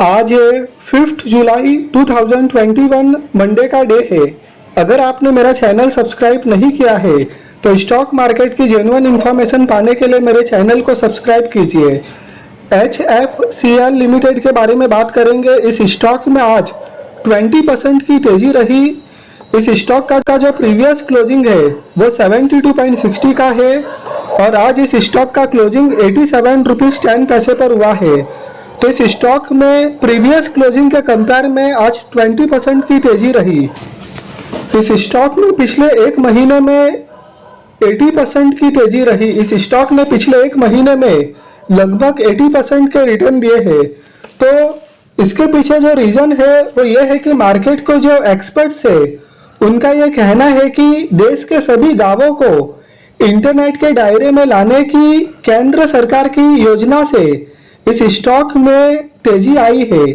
आज है 5 जुलाई 2021 मंडे का डे है। अगर आपने मेरा चैनल सब्सक्राइब नहीं किया है तो स्टॉक मार्केट की जेन्युइन इंफॉर्मेशन पाने के लिए मेरे चैनल को सब्सक्राइब कीजिए। HFCL लिमिटेड के बारे में बात करेंगे। इस स्टॉक में आज 20% की तेजी रही। इस स्टॉक का जो प्रीवियस क्लोजिंग है वो 72.60 का है और आज इस स्टॉक का क्लोजिंग 87 रुपीज़ 10 पैसे पर हुआ है। तो इस स्टॉक में प्रीवियस क्लोजिंग के कंपेयर में आज 20% की तेजी रही। इस स्टॉक में पिछले एक महीने में 80% की तेजी रही। इस स्टॉक ने पिछले एक महीने में लगभग 80% के रिटर्न दिए हैं। तो इसके पीछे जो रीजन है वो ये है कि मार्केट को जो एक्सपर्ट्स है उनका ये कहना है कि देश के सभी गांवों को इंटरनेट के दायरे में लाने की केंद्र सरकार की योजना से इस स्टॉक में तेजी आई है।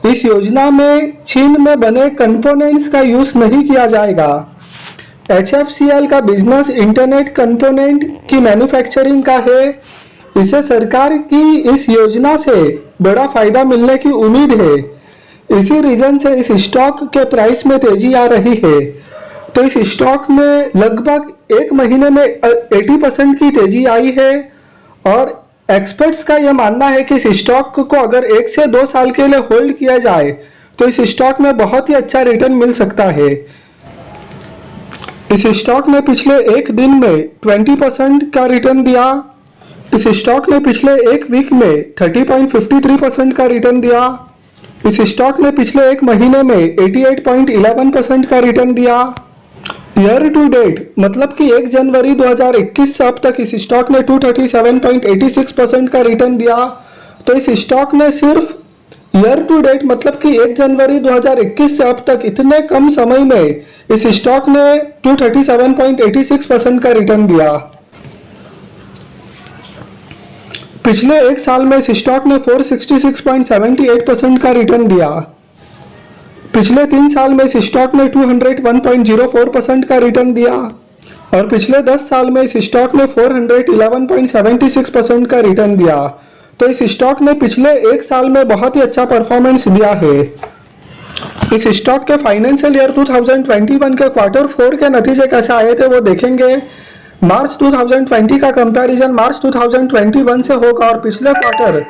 इस योजना में चीन में बने कंपोनेंट्स का यूज नहीं किया जाएगा। HFCL का बिजनेस इंटरनेट कंपोनेंट की मैन्युफैक्चरिंग का है। इसे सरकार की इस योजना से बड़ा फायदा मिलने की उम्मीद है। इसी रीजन से इस स्टॉक के प्राइस में तेजी आ रही है। तो इस स्टॉक में लगभग एक महीने में 80% की तेजी आई है और एक्सपर्ट्स का यह मानना है कि इस स्टॉक को अगर 1 से 2 साल के लिए होल्ड किया जाए तो इस स्टॉक में बहुत ही अच्छा रिटर्न मिल सकता है। इस स्टॉक ने पिछले एक दिन में 20% का रिटर्न दिया। इस स्टॉक ने पिछले एक वीक में 30.53% का रिटर्न दिया। इस स्टॉक ने पिछले एक महीने में 88.11% का रिटर्न दिया। ईयर टू डेट मतलब कि 1 जनवरी 2021 से अब तक इस स्टॉक ने 237.86% का रिटर्न दिया। तो इस स्टॉक ने सिर्फ ईयर टू डेट मतलब कि 1 जनवरी 2021 से अब तक इतने कम समय में इस स्टॉक ने 237.86% का रिटर्न दिया। पिछले एक साल में इस स्टॉक ने 466.78% का रिटर्न दिया। पिछले 3 साल में इस स्टॉक ने 201.04% का रिटर्न दिया और पिछले 10 साल में इस स्टॉक ने 411.76% का रिटर्न दिया। तो इस स्टॉक ने पिछले एक साल में बहुत ही अच्छा परफॉर्मेंस दिया है। इस स्टॉक के फाइनेंशियल ईयर 2021 के Q4 के नतीजे कैसे आए थे वो देखेंगे। मार्च 2020 का कंपैरिजन मार्च 2021 से होगा और पिछले क्वार्टर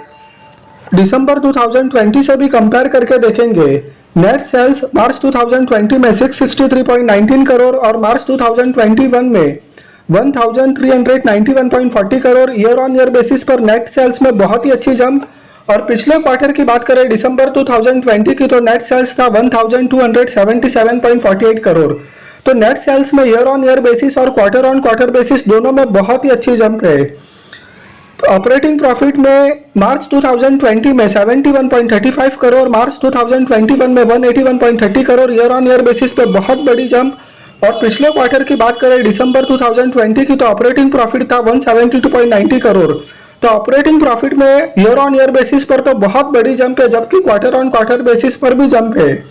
दिसंबर 2020 से भी कंपेयर करके देखेंगे। नेट सेल्स मार्च 2020 में 663.19 करोड़ और मार्च 2021 में 1391.40 crore. Year on year basis पर नेट सेल्स में बहुत ही अच्छी जंप। और पिछले क्वार्टर की बात करें दिसंबर 2020 की तो नेट सेल्स था 1277.48 करोड़। तो नेट सेल्स में ईयर ऑन ईयर बेसिस और क्वार्टर ऑन क्वार्टर बेसिस दोनों में बहुत ही अच्छी जंप है। ऑपरेटिंग प्रॉफिट में मार्च 2020 में 71.35 करोड़, मार्च 2021 में 181.30 crore. Year on year basis पे बहुत बड़ी जंप। और पिछले क्वार्टर की बात करें दिसंबर 2020 की तो ऑपरेटिंग प्रॉफिट था 172.90 करोड़। तो ऑपरेटिंग प्रॉफिट में ईयर ऑन ईयर बेसिस पर तो बहुत बड़ी जंप है, जबकि क्वार्टर ऑन क्वार्टर बेसिस पर भी जंप है।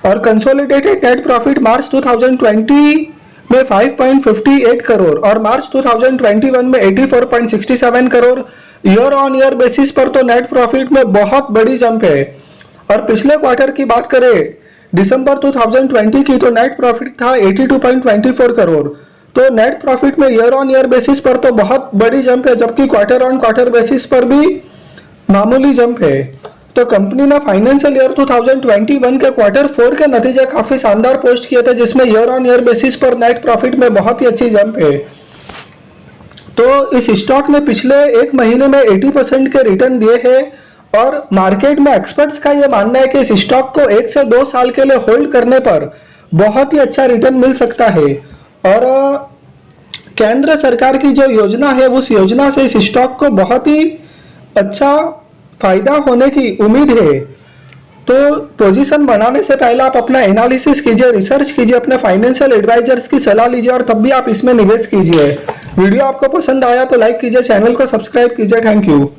और कंसोलिडेटेड नेट प्रॉफिट मार्च 2020 में 5.58 करोड़ और मार्च 2021 में 84.67 crore. Year on year basis पर तो नेट प्रॉफिट में बहुत बड़ी जंप है। और पिछले क्वार्टर की बात करें दिसंबर 2020 की तो नेट प्रॉफिट था 82.24 करोड़। तो नेट प्रॉफिट में ईयर ऑन ईयर बेसिस पर तो बहुत बड़ी जंप है, जबकि क्वार्टर ऑन क्वार्टर बेसिस पर भी मामूली जंप है। तो कंपनी ने फाइनेंशियल ईयर 2021 के Q4 के नतीजे काफी शानदार पोस्ट किए थे, जिसमें ईयर ऑन ईयर बेसिस पर नेट प्रॉफिट में बहुत ही अच्छी जंप है। तो इस स्टॉक ने पिछले एक महीने में 80% के रिटर्न दिए हैं और मार्केट में एक्सपर्ट्स का यह मानना है कि इस स्टॉक को 1 से 2 साल के लिए होल्ड करने पर बहुत ही अच्छा रिटर्न मिल सकता है। और केंद्र सरकार की जो योजना है उस योजना से इस स्टॉक को बहुत ही अच्छा फायदा होने की उम्मीद है। तो पोजीशन बनाने से पहले आप अपना एनालिसिस कीजिए, रिसर्च कीजिए, अपने फाइनेंशियल एडवाइजर्स की सलाह लीजिए और तब भी आप इसमें निवेश कीजिए। वीडियो आपको पसंद आया तो लाइक कीजिए, चैनल को सब्सक्राइब कीजिए। Thank you.